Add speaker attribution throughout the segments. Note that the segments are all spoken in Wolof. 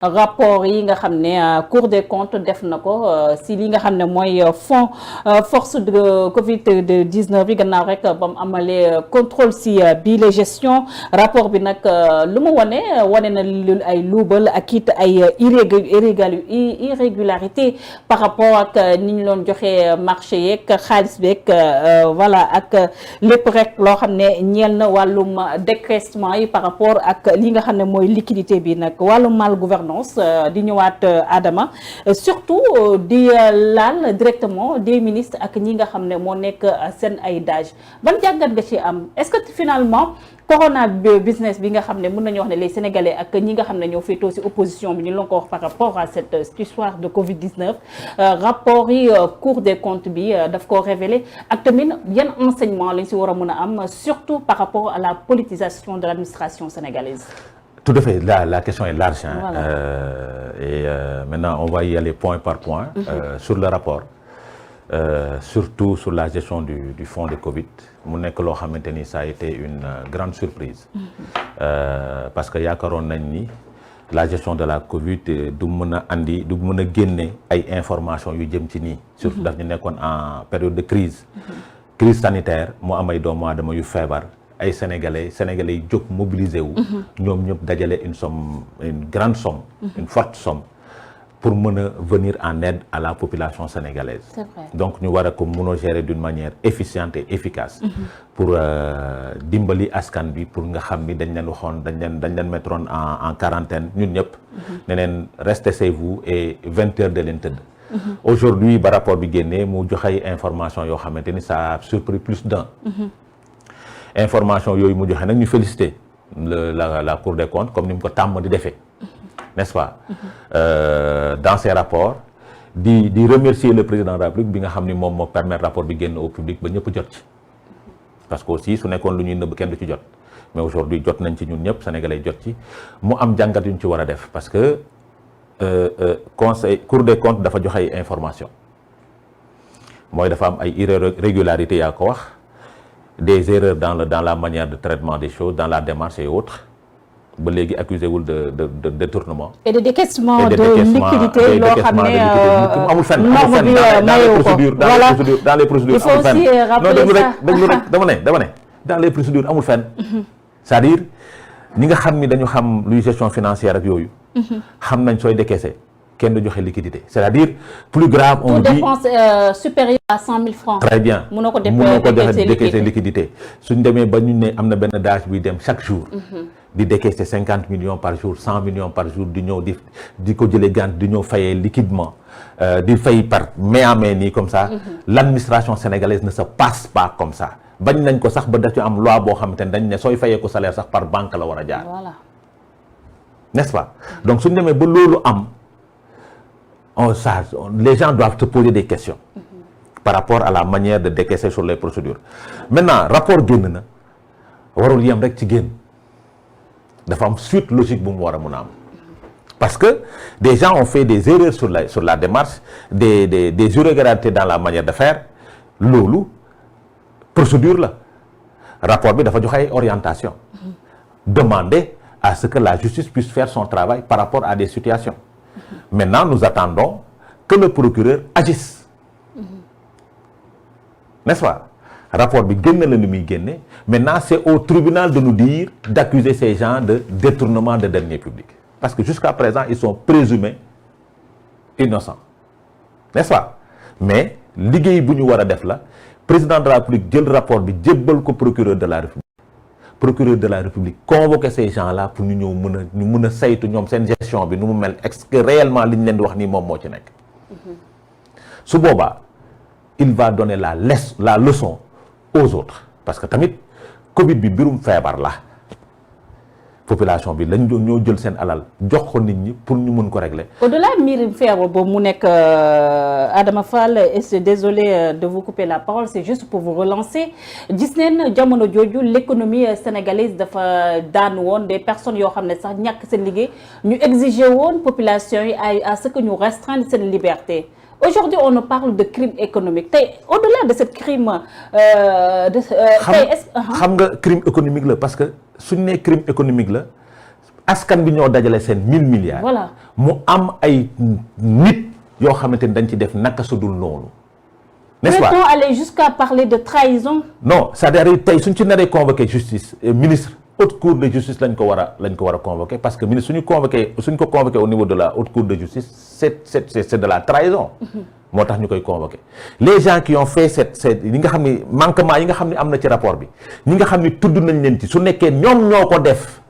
Speaker 1: rapport yi nga xam ne Cour des comptes def na ko si li nga xam ne mooy fonds force de Covid 19 yi gannaaw rek ba mu amalee contrôle si bii les gestion rapport bi nag lu mu wane na ay luubal ak it ay irrégularité par rapport ak ni ñu doon joxe marché yeeg xaalis beeg voilà ak lépp rek loo xam ne ñeel na wàllum décaissement yi par rapport ak li nga xam ne mooy liquidité bi nag wàllum mal gouvernance di ñëwaat Adama surtout di laal directement des ministres ak ñi nga xam ne moo nekk seen ay DAGE ban jàngat nga ci am est-ce que finalement corona business bi nga xam ne mën nañu wax ne les Sénégalais ak ñi nga xam ne ñoo féetoo ci opposition bi ñu la ko wax par rapport à cette histoire de Covid-19 rapport yi Cour des comptes bi daf ko révélé ak tamit yan enseignement lañ ci war a mën a am surtout par rapport à la politisation de l'administration sénégalaise.
Speaker 2: Tout à fait, la question est large. Hein.
Speaker 1: Voilà.
Speaker 2: Maintenant, on va y aller point par point. Sur le rapport, surtout sur la gestion du fonds de Covid, ça a été une grande surprise. Parce que yaakaaroon nañ ni la gestion de la Covid du mën a génne ay informations yu jëm ci nii. Surtout daf ñu nekkoon en période de crise. Crise sanitaire moo am ay doomu aadama yu feebar. ay sénégalais yi jóg mobilisé wu. ñoom ñëpp dajale une grande somme. une forte somme pour mën a venir en aide à la population sénégalaise.
Speaker 1: C'est vrai.
Speaker 2: Donc ñu war a ko mën a gérer d'une manière efficiente et efficace. pour dimbali askan bi pour nga xam ni dañ leen waxoon dañ leen mettroon en quarantaine ñun ñëpp. ne leen restez chez vous et 20 heures de leen tëdd. Aujourd'hui ba rapport bi génnee mu joxe information yoo xamante ni ça a surpris plus d'un. Information yooyu mu joxe nag ñu féliciter la Cour des comptes comme ni mu ko tàmm di defee n'est-ce pas dans ces rapports di remercier le président de la République bi nga xam ni moom moo permettre rapport bi génn au public ba ñëpp jot ci parce que aussi su nekkoon lu ñuy nëbb kenn du ci jot mais aujourd'hui jot nañ ci ñun ñëpp sénégalais jot ci mu am jàngat yu ñu ci war a def parce que Cour des comptes dafa joxe ay information mooy dafa am ay irrégularités yaa ko wax des erreurs dans la manière de traitement des choses, dans la démarche et autres. ba léegi accusé wul de détournement.
Speaker 1: et de décaissement de liquidité loo xam ne
Speaker 2: amul fenn dans les procédures
Speaker 1: il faut aussi rappeler ça
Speaker 2: déglu rek dama ne dans les procédures amul fenn. c'est-à-dire ñi nga xam ni dañu xam luy gestion financière ak yooyu. xam nañ sooy décaisser kenn du joxe liquidité c'est-à-dire plus grave on dit
Speaker 1: toute dépense supérieure à 100 000 francs.
Speaker 2: très bien
Speaker 1: mënoo ko
Speaker 2: décaisser liquidité suñ demee ba ñu ne am na benn DAGE buy dem chaque jour. di décaisser 50 millions par jour 100 millions par jour di ñëw di ko jëlee gant di ñëw fayee liquidement di fay par main à main nii comme ça. L'administration sénégalaise ne se passe pas comme ça bañ nañ ko sax ba daf ci am loi boo xamante ne dañ ne sooy fayee ko salaire sax par banque la war a jaar.
Speaker 1: voilà
Speaker 2: n'est-ce pas donc suñ demee ba loolu am. Les gens doivent se poser des questions par rapport à la manière de décaisser sur les procédures. Maintenant, rapport génn na warul yem rek ci génn dafa am suite logique bu mu war a mën a am parce que des gens ont fait des erreurs sur la démarche des irrégularités dans la manière de faire loolu procédure la rapport bi dafa joxe ay orientation demander à ce que la justice puisse faire son travail par rapport à des situations. Maintenant, nous attendons que le procureur agisse. N'est-ce pas? Rapport bi génn la ni muy génne. Maintenant, c'est au tribunal de nous dire d'accuser ces gens de détournement de deniers publics. Parce que jusqu'à présent, ils sont présumés innocents. N'est-ce pas? Mais liggéey bu ñu war a def la président de la République jël rapport bi jébbal ko procureur de la République. Procureur de la République convoquer ces gens-là pour ñu ñëw mën a saytu ñoom seen gestion bi nu mu mel est-ce que réellement li ñu leen di wax nii moom moo ci nekk. su boobaa il va donner la leçon aux autres parce que tamit Covid bi mbirum feebar la population bi lañ doon ñoo jël seen alal jox ko nit ñi pour ñu mën ko régler.
Speaker 1: au-delà mbirum feebar boobu mu nekk Adama Fall et c'est désolé de vous couper la parole c'est juste pour vous relancer gis neen jamono jooju l'économie sénégalaise dafa daan woon des personnes yoo xam ne sax ñàkk seen liggéey ñu exiger woon population yi à ce que ñu restreindre seen liberté. Aujourd'hui, on parle de crime économique. Au-delà de ce crime,
Speaker 2: xam nga crime économique la parce que suñu nee crime économique la askan bi ñoo dajale seen 1000 milliards.
Speaker 1: Voilà.
Speaker 2: mu am ay nit yoo xamante ni dañ ci def naka su dul noonu. n'est-ce pas?
Speaker 1: Peut-on aller jusqu'à parler de trahison?
Speaker 2: Non, c'est-à-dire tey suñ ci naree convoqué justice ministre haute cour de justice lañ ko war a convoqué parce que ministre suñ ko convoqué au niveau de la haute cour de justice c'est de la trahison. moo tax ñu koy convoqué les gens qui ont fait yi nga xam ni manquement yi nga xam ni am na ci rapport bi ñi nga xam ni tudd nañ leen ci su nekkee ñoom ñoo ko def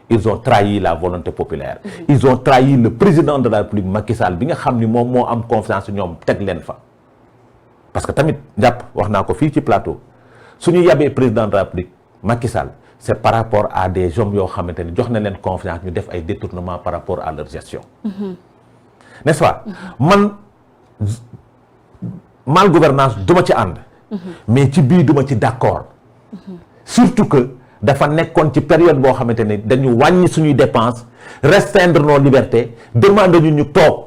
Speaker 2: ils ont trahi la volonté populaire. Ils ont trahi le président de la République Macky Sall bi nga xam ni moom moo am confiance ñoom teg leen fa. parce que tamit jàpp wax naa ko fii ci plateau suñu yabee président de la République Macky Sall c'est par rapport à des hommes yoo xamante ni jox na leen confiance ñu def ay détournements par rapport à leur gestion. N'est-ce pas? man mal gouvernance duma ci ànd. mais ci bii duma ci d'accord. surtout que dafa nekkoon ci période boo xamante ni dañu wàññi suñuy dépenses restreindre nos libertés demande ñu toog.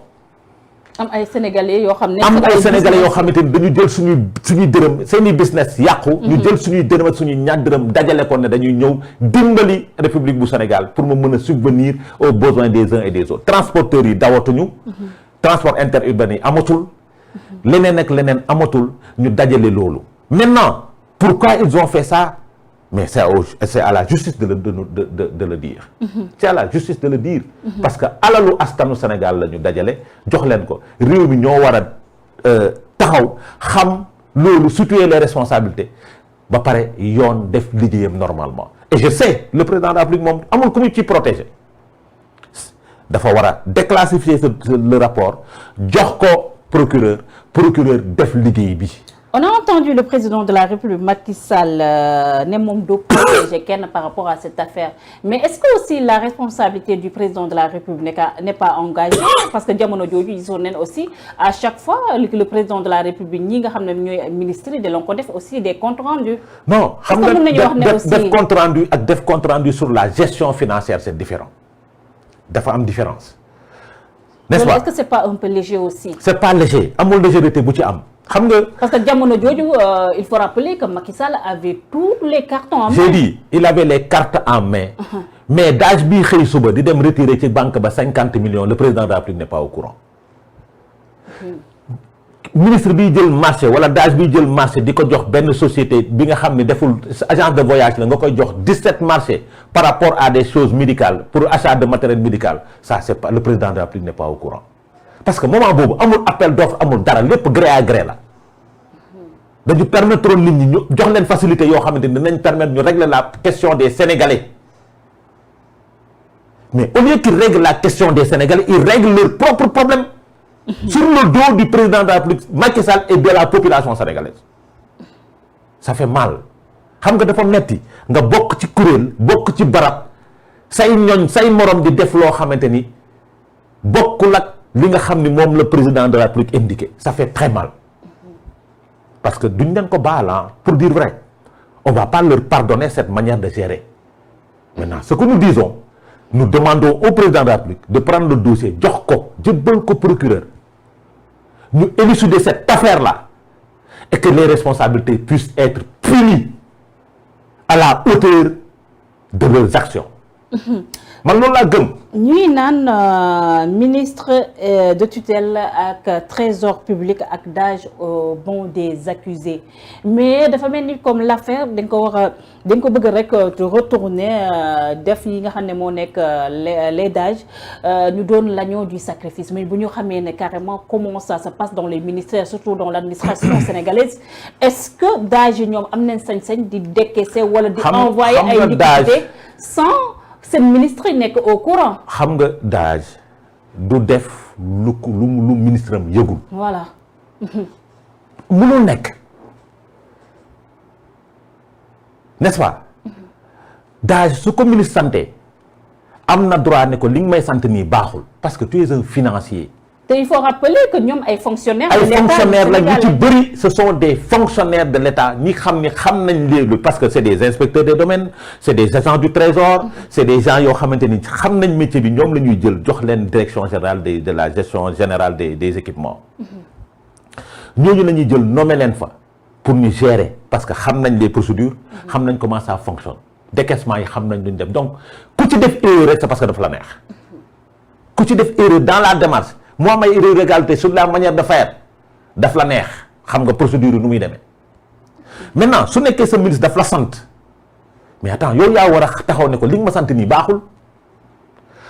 Speaker 1: am ay sénégalais yoo xam ne.
Speaker 2: am ay sénégalais yoo xamante ni dañu jël suñuy dërëm seeni business yàqu. ñu jël suñuy dërëm ak suñuy ñaar dërëm dajale ko ne dañuy ñëw dimbali République bu Sénégal pour mu mën a subvenir aux besoins des uns et des autres transporteurs yi dawatuñu. transport interurbain yi amatul. leneen ak leneen amatul ñu dajale loolu. maintenant pourquoi ils ont fait ça mais c'est à la justice de le dire. c'est à la justice de le dire. parce que alalu askanu Sénégal la ñu dajale jox leen ko réew mi ñoo war a taxaw xam loolu situer les responsabilités ba pare yoon def liggéeyam normalement et je sais le président de la République moom amul ku ñu ci protéger dafa war a déclassifier le rapport jox ko procureur def liggéey bi.
Speaker 1: On a entendu le président de la République Macky Sall ne moom du protéger kenn par rapport à cette affaire mais est-ce que aussi la responsabilité du président de la République n'est pas engagée parce que jamono jooju gisoon nañ aussi à chaque fois le président de la République ñi nga xam ne ñooy ministres yi dañu ko def aussi des comptes rendus.
Speaker 2: non xam nga def compte rendu ak def compte rendu sur la gestion financière c'est différent dafa am différence. n'est-ce pas?
Speaker 1: Est-ce que c'est pas un peu léger aussi?
Speaker 2: C'est pas léger amul légèreté bu ci am. xam nga
Speaker 1: parce que jamono jooju il faut rappeler que Macky Sall avait toutes les cartes en main.
Speaker 2: j'ai dit il avait les cartes en main. mais daaj bii xëy suba di dem retirer ci banque ba 50 millions le président de la République n'est pas au courant. ministre biy jël marché wala daaj biy jël marché di ko jox benn société bi nga xam ne deful agence de voyage la nga koy jox 17 marchés par rapport à des choses médicales pour achat de matériel médical ça c'est pas le président de la République n'est pas au courant. parce que moment boobu amul appel d'offre amul dara lépp gré à gré la dañu permettre nit ñi ñu jox leen facilité yoo xamante ni dinañ permettre ñu régler la question des Sénégalais mais au lieu qu'ils règlent la question des Sénégalais ils règlent leurs propres problèmes sur le dos du président de la République Macky Sall et de la population sénégalaise ça fait mal xam nga dafa metti nga bokk ci kuréel bokk ci barab say ñoñ say morom di def loo xamante ni bokkul ak li nga xam ni moom le président de la République indiqué ça fait très mal parce que duñ leen ko baal pour dire vrai on va pas leur pardonner cette manière de gérer maintenant ce que nous disons nous demandons au président de la République de prendre le dossier jox ko jëbbal ko procureur ñu élucider cette affaire-là et que les responsabilités puissent être punies à la hauteur de leurs actions man loolu laa gëm.
Speaker 1: ñuy naan ministre de tutelle ak trésor public ak DAGE au bon des accusés mais dafa mel ni comme l'affaire dañ ko bëgg rek retourner def yi nga xam ne moo nekk les DAGE ñu doon l'agneau du sacrifice mais bu ñu xamee ne carrément comment ça se passe dans les ministères surtout dans l'administration sénégalaise est-ce que DAGE ñoom am nañ sañ-sañ di décaisser wala di envoyer ay liquidités sans seen ministre yi nekk au courant.
Speaker 2: xam nga DAGE du def lu ministre am yëgul.
Speaker 1: voilà.
Speaker 2: mënul nekk n'est-ce pas. DAGE su ko ministre santé am na droit ne ko li nga may sant nii baaxul parce que tu es un financier.
Speaker 1: te il faut rappeler que ñoom ay fonctionnaires.
Speaker 2: ay fonctionnaires la ñu ci bëri ce sont des fonctionnaires de l'État ñi xam ni xam nañ léegi parce que c'est des inspecteurs des domaines c'est des agents du trésor c'est des gens yoo xamante ni xam nañ métier bi ñoom la ñuy jël jox leen direction générale de la gestion générale des équipements ñooñu la ñuy jël nommer leen fa pour ñu gérer parce que xam nañ les procédures xam nañ comment ça fonctionne décaissement yi xam nañ duñ dem donc ku ci def erreur rek c'est parce que dafa la neex ku ci def erreur dans la démarche moo am ay irrégularité sur la manière de faire daf la neex xam nga procédure yi nu muy demee maintenant su nekkee sa ministre daf la sant mais attends yow yaa war a taxaw ne ko li nga ma sant nii baaxul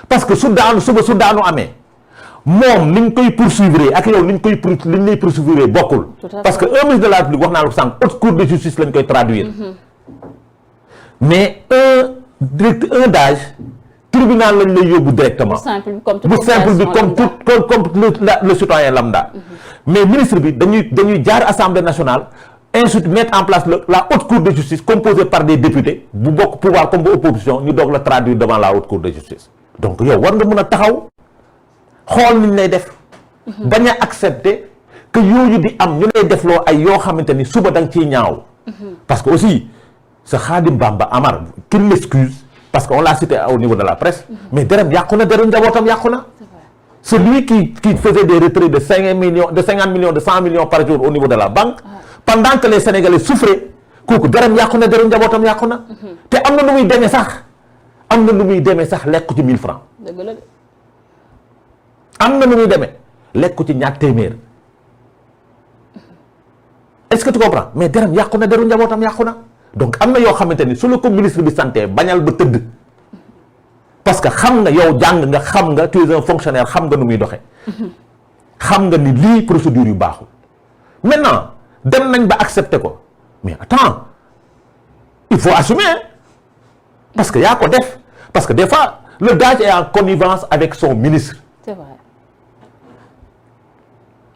Speaker 2: parce que su daanu amee moom ni ñu koy poursuivre ak yow ni ñu lay poursuivre bokkul parce que un ministre de la République wax naa la ko sànq haute cour de justice lañ koy traduire mais un DAGE tribunal lañ lay yóbbu directement bu simple bi comme le citoyen lambda mais ministre bi dañuy jaar assemblée nationale ensuite mettre en place la haute cour de justice composée par des députés bu bokk pouvoir comme bu opposition ñu doog la traduire devant la haute cour de justice donc yow war nga mën a taxaw xool niñ lay def bañ a accepter que yooyu di am ñu lay defloo ay yoo xamante ni suba da nga ciy ñaaw parce que aussi ce Khadim Bamba Amar qu'il m'excuse parce qu'on l'a cité au niveau de la presse mais derem yàqu na deru njabootam yàqu na c'est lui qui faisait des retraits de 50 millions de 100 millions par jour au niveau de la banque pendant que les Sénégalais souffraient kooku derem yàqu na deru njabootam yàqu na te am na nu muy demee sax lekk ci 1000 francs am na nu muy demee lekk ci ñaar téeméer est-ce que tu comprends mais derem yàqu na deru njabootam yàqu na donc am na yoo xamante ni su la ko ministre bi santé bañal ba tëdd parce que xam nga yow jàng nga xam nga tu es un fonctionnaire xam nga nu muy doxee xam nga ni lii procédure yu baaxul maintenant dem nañ ba accepter ko mais attends il faut assumer parce que yaa ko def parce que des fois le DAGE est en connivence avec son ministre.
Speaker 1: C'est vrai.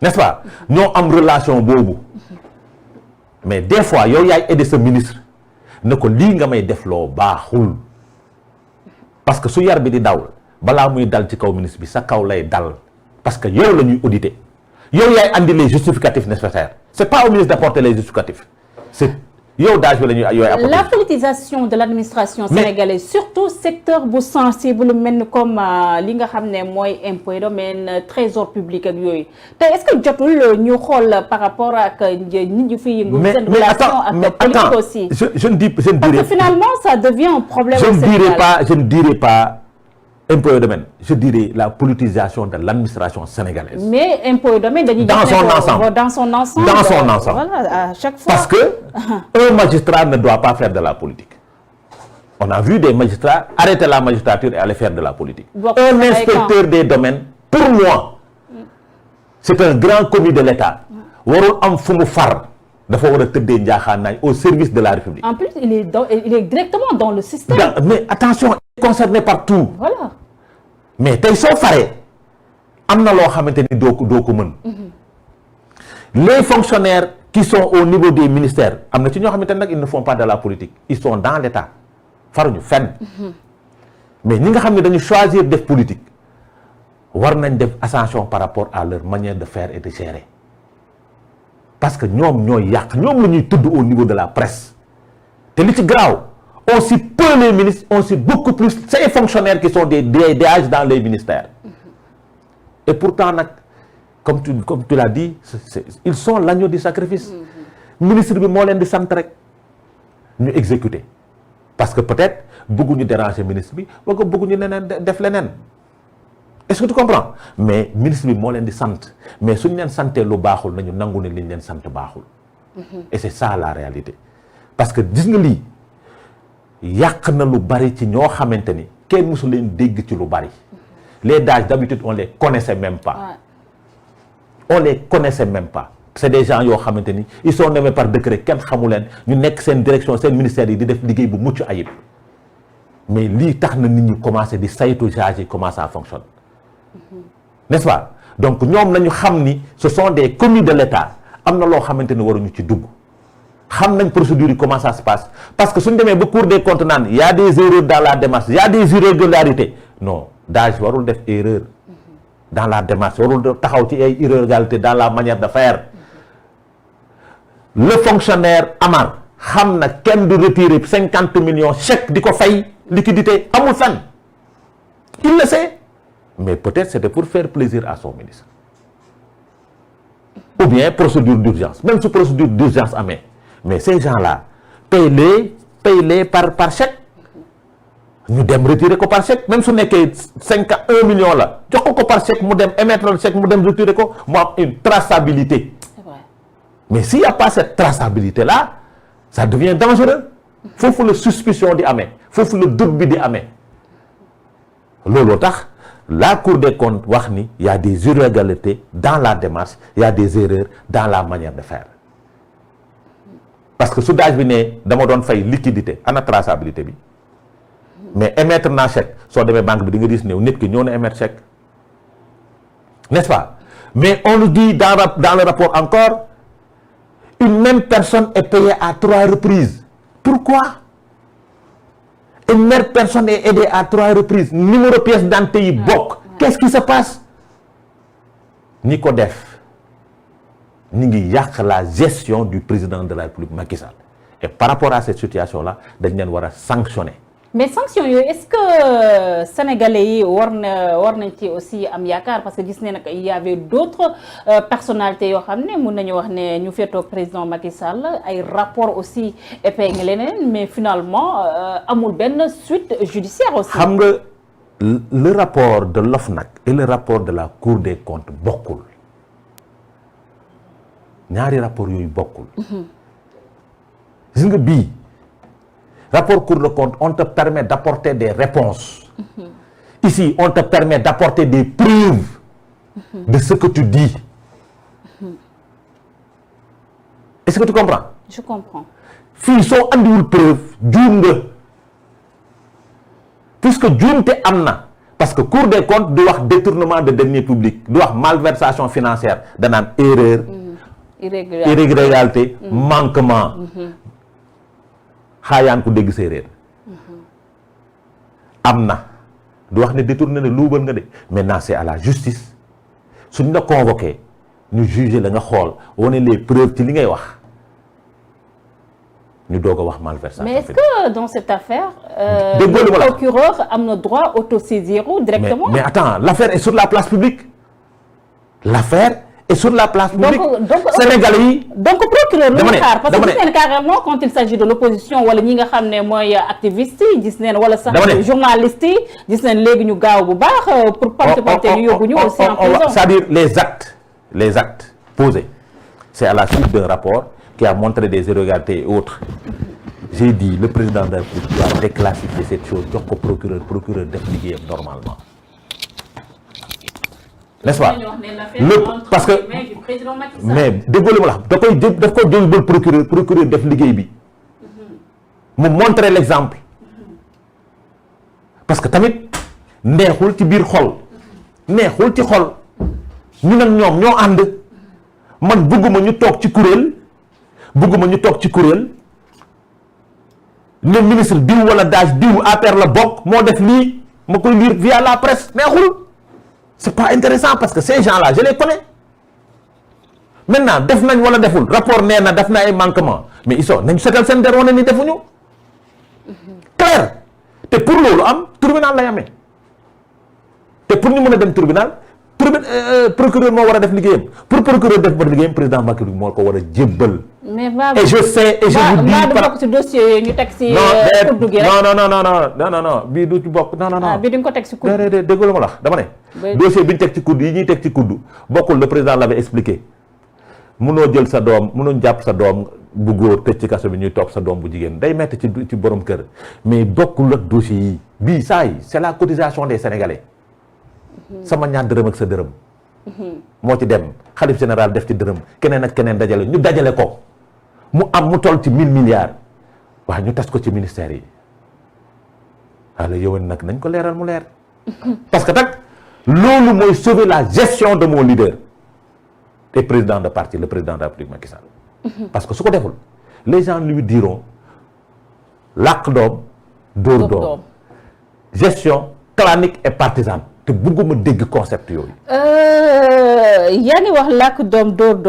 Speaker 2: N'est-ce pas ñoo am relation boobu mais des fois yow yaay aider sa ministre ne ko lii nga may def loo baaxul parce que su yar bi di daw balaa muy dal ci kaw ministre bi sa kaw lay dal parce que yow la ñuy auditer yow yaay andi les justificatifs nécessaires c'est pas au ministre d'apporter les justificatifs c'est yow DAGE bi la ñuy yooyu apporter.
Speaker 1: La politisation de l'administration sénégalaise surtout secteur bu sensible mel ni comme li nga xam ne mooy impôt domaine trésor public ak yooyu te est-ce que jotul ñu xool par rapport ak nit ñi fi yëngu seen relation ak politique aussi.
Speaker 2: je ne dirais
Speaker 1: parce que finalement ça devient un problème.
Speaker 2: je ne dirais pas impôt et domaine je dirais la politisation de l'administration sénégalaise.
Speaker 1: mais impôt et domaine dañuy
Speaker 2: dans son ensemble
Speaker 1: voilà à chaque fois.
Speaker 2: parce que un magistrat ne doit pas faire de la politique. On a vu des magistrats arrêter la magistrature et aller faire de la politique. Un inspecteur des domaines pour moi c'est un grand commis de l'État warul am fu mu far dafa war a tëddee njaaxaanaay au service de la République.
Speaker 1: En plus il est directement dans le système.
Speaker 2: mais attention il est concerné par tout.
Speaker 1: Voilà.
Speaker 2: mais tey soo faree am na loo xamante ni doo ko mën. Les fonctionnaires qui sont au niveau des ministères am na ci ñoo xamante ne nag ils ne font pas de la politique ils sont dans l'État faruñu fenn. mais ñi nga xam ne dañu choisir def politique war nañ def attention par rapport à leur manière de faire et de gérer parce que ñoom ñooy yàq ñoom la ñuy tudd au niveau de la presse te li ci garaaw on cite peu les ministres on cite beaucoup plus ces fonctionnaires qui sont des DAGE dans les ministères et pourtant nag comme tu l'as dit ils sont l'agneau du sacrifice. ministre bi moo leen di sant rek ñu exécuter parce que peut-être bëgguñu déranger ministre bi wala bëgguñu leneen def leneen est-ce que tu comprends mais ministre bi moo leen di sant mais suñu leen santee lu baaxul nañu nangu ne liñ leen sant baaxul. et c'est ça la réalité parce que gis nga lii yàq na lu bari ci ñoo xamante ni kenn mësu leen dégg ci lu bari les DAGE d'habitude on les connaissait même pas. On les connaissait même pas c'est des gens yoo xamante ni ils sont nommés par décret kenn xamu leen ñu nekk seen direction seen ministère yi di def liggéey bu mucc ayib mais lii tax na nit ñi commencé di saytu DAGE yi comment ça fonctionne n'est-ce pas donc ñoom nañu xam ni ce sont des commis de l'État am na loo xamante ni waruñu ci dugg xam nañ procédure yi comment ça se passe parce que suñ demee ba Cour des comptes naan y a des erreurs dans la démarche y a des irrégularités non DAGE warul def erreur dans la démarche warul taxaw ci ay irrégularités dans la manière de faire le fonctionnaire Amar xam na kenn du retirer 50 millions chèque di ko fay liquidité amul fenn il le sait mais peut-être c'était pour faire plaisir à son ministre ou bien procédure d'urgence même su procédure d'urgence amee mais ces gens-là paye-les par chèque ñu dem retirer ko par chèque, même su nekkee 1 million la jox ko par chèque mu dem émettre le chèque mu dem retirer ko mu am une traçabilité.
Speaker 1: C'est vrai.
Speaker 2: Mais s'il n'y a pas cette traçabilité là ça devient dangereux. Foofu la suspicion di amee foofu la doute bi di amee looloo tax la Cour des comptes wax ni y a des irrégularités dans la démarche, il y a des erreurs dans la manière de faire. Parce que su daaj bi ne dama doon fay liquidité ana traçabilité bi mais émettre naa chèque soo demee banque bi di nga gis ne nit ki ñëw na émettre chèque, n'est-ce pas? Mais on nous dit dans le rapport encore, une même personne est payée à 3 reprises. Pourquoi? Une même personne est aidée à 3 reprises. Numéro pièce d'identité yi bokk. Qu'est-ce qui se passe? ñi ko def ñi ngi yàq la gestion du président de la République Macky Sall. Et par rapport à cette situation-là dañ leen war a sanctionner.
Speaker 1: Mais sanctions yooyu est-ce que sénégalais yi war nañ ci aussi am yaakaar parce que gis ne nag il y avait d'autres personnalités yoo xam ne mun nañu wax ne ñu féetoo président Macky Sall ay rapport aussi épinglé leen mais finalement amul benn suite judiciaire aussi.
Speaker 2: xam nga le rapport de l'OFNAC et le rapport de la Cour des comptes bokkul ñaari rapport yooyu bokkul. gis nga bii. Rapport Cour des comptes, on te permet d'apporter des réponses. Ici, on te permet d'apporter des preuves de ce que tu dis. Est-ce que tu comprends?
Speaker 1: Je comprends.
Speaker 2: Fii soo andiwul preuve juum nga puisque juumte am na parce que Cour des comptes du wax détournement de deniers publics du wax malversation financière danaan erreur. irrégularité manquement. xaayaan ku dégg séeréer am na du wax ne détourné ne luubal nga de maintenant c'est à la justice suñ la convoqué ñu juger la nga xool wane les preuves ci li ngay wax ñu doog a wax malversation.
Speaker 1: Mais est-ce que dans cette affaire le procureur am na droit autosaisir directement?
Speaker 2: Mais attends, l'affaire est sur la place publique. L'affaire est sur la place publique.
Speaker 1: Donc
Speaker 2: Sénégalais yi.
Speaker 1: donc procureur lu ñu xaar parce que gis neen carrément quand il s'agit de l'opposition wala ñi nga xam ne mooy activiste yi gis neen wala sax journaliste yi gis neen léegi ñu gaaw bu baax pour porte ñu yóbbu ñu aussi en prison.
Speaker 2: C'est-à-dire les actes posés c'est à la suite d'un rapport qui a montré des irrégularités et autres. J'ai dit le président de la République doit déclassifier cette chose jox ko procureur def liggéeyam normalement. N'est-ce pas? Parce que mais déggoo li ma la xam daf ko jël procureur def liggéey bi mu montrer l'exemple parce que tamit neexul ci biir xol neexul ci xol ñu nag ñoom ñoo ànd man bëgguma ñu toog ci kuréel ne ministre diw wala daaj diw APR la bokk moo def lii ma koy lire via la presse neexul. C'est pas intéressant parce que ces gens-là, je les connais. Maintenant, def nañ wala deful rapport nee na def na ay manquements mais ils sont nañ seetal seen der wane ni defuñu. Clair te pour loolu am tribunal lay amee te pour ñu mën a dem tribunal procureur moo war a def liggéeyam pour procureur def ba liggéeyam président Macky Sall moo ko war a jébbal.
Speaker 1: mais
Speaker 2: et je sais et je vous dis
Speaker 1: bokk ci dossier yi ñu teg ci kuddu gi rek
Speaker 2: non bii du ci bokk non.
Speaker 1: bii duñ ko teg ci kuddu.
Speaker 2: déedéet déggoo la ma la dama ne. dossier bi ñu teg ci kuddu yi ñuy teg ci kuddu bokkul le président l'avait expliqué munoo jël sa doom munoo jàpp sa doom bu góor tëj ci kaso bi ñuy topp sa doom bu jigéen day metti ci borom kër mais bokkul ak dossier yi bii saa yi c'est la cotisation des Sénégalais. sama ñaar dërëm ak sa dërëm. moo ci dem xalif général def ci dërëm keneen ak keneen dajale ñu dajale ko mu am mu toll ci 1000 milliards waaye ñu tas ko ci ministère yi wala yow nag nañ ko leeral mu leer. parce que nag loolu mooy sauver la gestion de mon leader et président de parti le président de la République Macky Sall. parce que su ko deful les gens lui diront làq doom dóor doom gestion clanique et partisane te bëgguma dégg concept yooyu.
Speaker 1: yaa ngi wax làkk doom dóor doom